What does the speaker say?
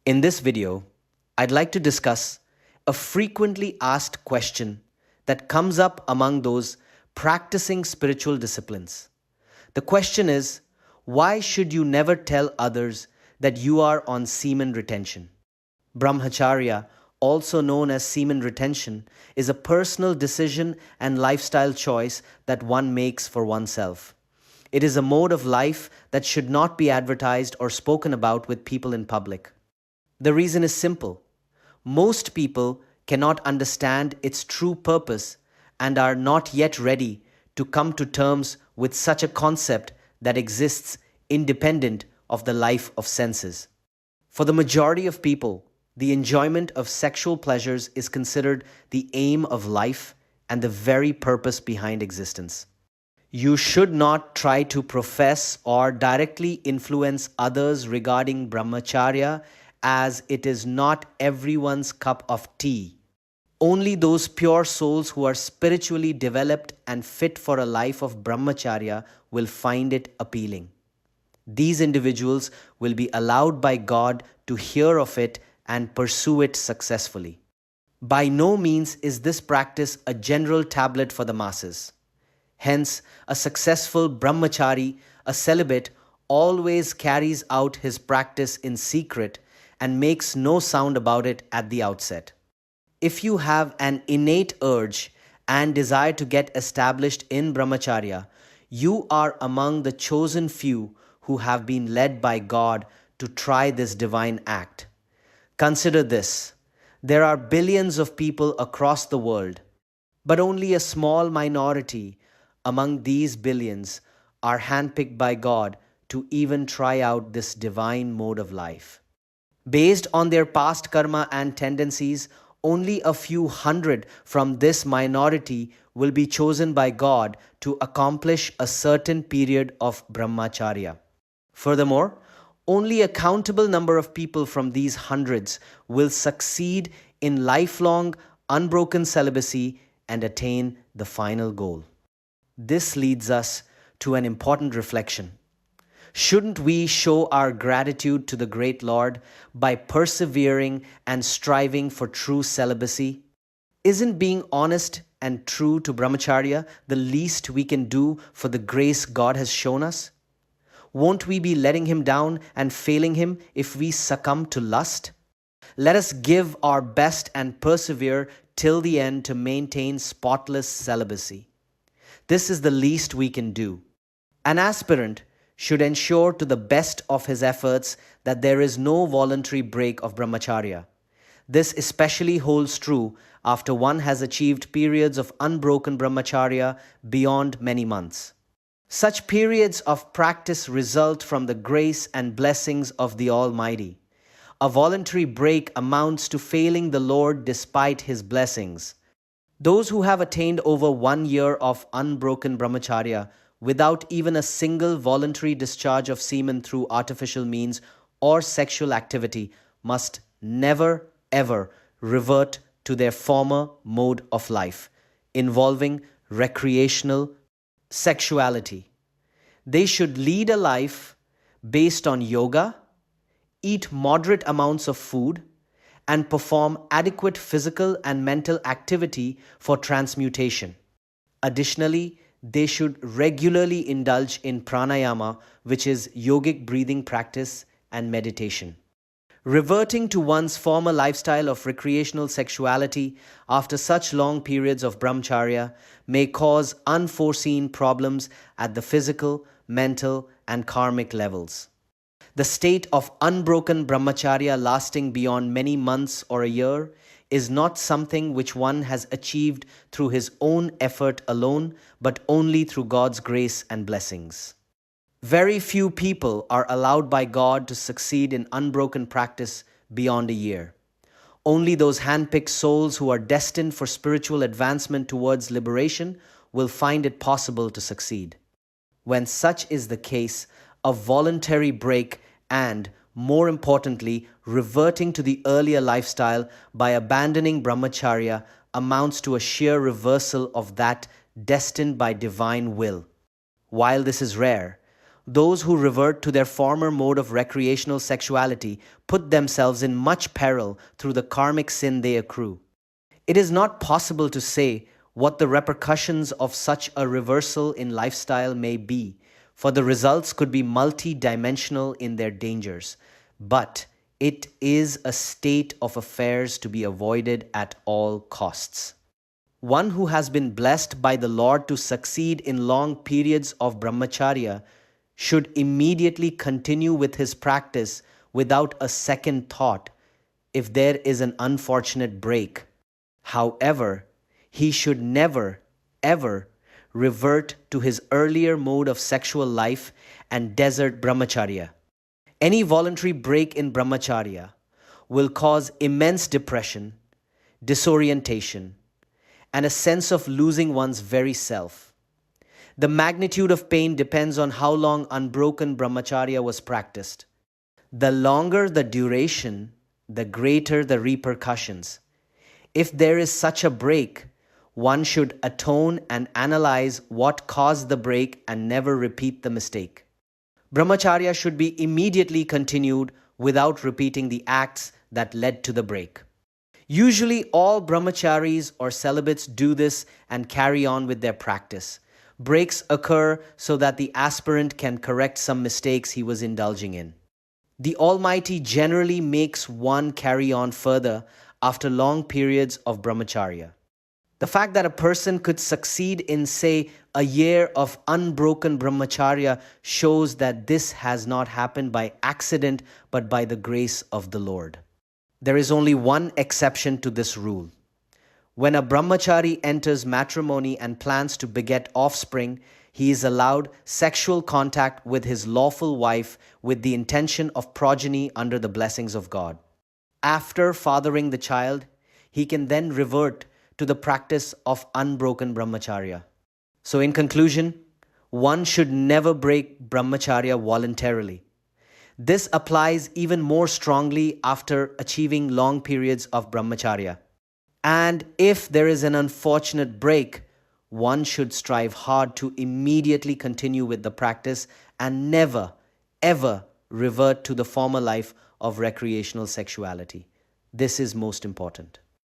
In this video, I'd like to discuss a frequently asked question that comes up among those practicing spiritual disciplines. The question is, why should you never tell others that you are on semen retention? Brahmacharya, also known as semen retention, is a personal decision and lifestyle choice that one makes for oneself. It is a mode of life that should not be advertised or spoken about with people in public. The reason is simple. Most people cannot understand its true purpose and are not yet ready to come to terms with such a concept that exists independent of the life of senses. For the majority of people, the enjoyment of sexual pleasures is considered the aim of life and the very purpose behind existence. You should not try to profess or directly influence others regarding Brahmacharya, as it is not everyone's cup of tea. Only those pure souls who are spiritually developed and fit for a life of Brahmacharya will find it appealing. These individuals will be allowed by God to hear of it and pursue it successfully. By no means is this practice a general tablet for the masses. Hence, a successful brahmachari, a celibate, always carries out his practice in secret and makes no sound about it at the outset. If you have an innate urge and desire to get established in brahmacharya, you are among the chosen few who have been led by God to try this divine act. Consider this. There are billions of people across the world, but only a small minority among these billions are handpicked by God to even try out this divine mode of life. Based on their past karma and tendencies, only a few hundred from this minority will be chosen by God to accomplish a certain period of brahmacharya. Furthermore, only a countable number of people from these hundreds will succeed in lifelong, unbroken celibacy and attain the final goal. This leads us to an important reflection. Shouldn't we show our gratitude to the great Lord by persevering and striving for true celibacy? Isn't being honest and true to brahmacharya the least we can do for the grace God has shown us? Won't we be letting him down and failing him if we succumb to lust? Let us give our best and persevere till the end to maintain spotless celibacy. This is the least we can do. An aspirant should ensure to the best of his efforts that there is no voluntary break of brahmacharya. This especially holds true after one has achieved periods of unbroken brahmacharya beyond many months. Such periods of practice result from the grace and blessings of the Almighty. A voluntary break amounts to failing the Lord despite his blessings. Those who have attained over 1 year of unbroken brahmacharya without even a single voluntary discharge of semen through artificial means or sexual activity must never ever revert to their former mode of life, involving recreational sexuality. They should lead a life based on yoga, eat moderate amounts of food, and perform adequate physical and mental activity for transmutation. Additionally, they should regularly indulge in pranayama, which is yogic breathing practice and meditation. Reverting to one's former lifestyle of recreational sexuality after such long periods of brahmacharya may cause unforeseen problems at the physical, mental, and karmic levels. The state of unbroken brahmacharya lasting beyond many months or a year is not something which one has achieved through his own effort alone, but only through God's grace and blessings. Very few people are allowed by God to succeed in unbroken practice beyond a year. Only those handpicked souls who are destined for spiritual advancement towards liberation will find it possible to succeed. When such is the case, a voluntary break and, more importantly, reverting to the earlier lifestyle by abandoning brahmacharya amounts to a sheer reversal of that destined by divine will. While this is rare, those who revert to their former mode of recreational sexuality put themselves in much peril through the karmic sin they accrue. It is not possible to say what the repercussions of such a reversal in lifestyle may be, for the results could be multi-dimensional in their dangers, but it is a state of affairs to be avoided at all costs. One who has been blessed by the Lord to succeed in long periods of Brahmacharya should immediately continue with his practice without a second thought if there is an unfortunate break. However, he should never, ever revert to his earlier mode of sexual life and desert Brahmacharya. Any voluntary break in Brahmacharya will cause immense depression, disorientation, and a sense of losing one's very self. The magnitude of pain depends on how long unbroken Brahmacharya was practiced. The longer the duration, the greater the repercussions. If there is such a break, one should atone and analyze what caused the break and never repeat the mistake. Brahmacharya should be immediately continued without repeating the acts that led to the break. Usually, all brahmacharis or celibates do this and carry on with their practice. Breaks occur so that the aspirant can correct some mistakes he was indulging in. The Almighty generally makes one carry on further after long periods of brahmacharya. The fact that a person could succeed in, say, a year of unbroken brahmacharya shows that this has not happened by accident but by the grace of the Lord. There is only one exception to this rule. When a brahmachari enters matrimony and plans to beget offspring, he is allowed sexual contact with his lawful wife with the intention of progeny under the blessings of God. After fathering the child, he can then revert to the practice of unbroken brahmacharya. So in conclusion, one should never break brahmacharya voluntarily. This applies even more strongly after achieving long periods of brahmacharya. And if there is an unfortunate break, one should strive hard to immediately continue with the practice and never, ever revert to the former life of recreational sexuality. This is most important.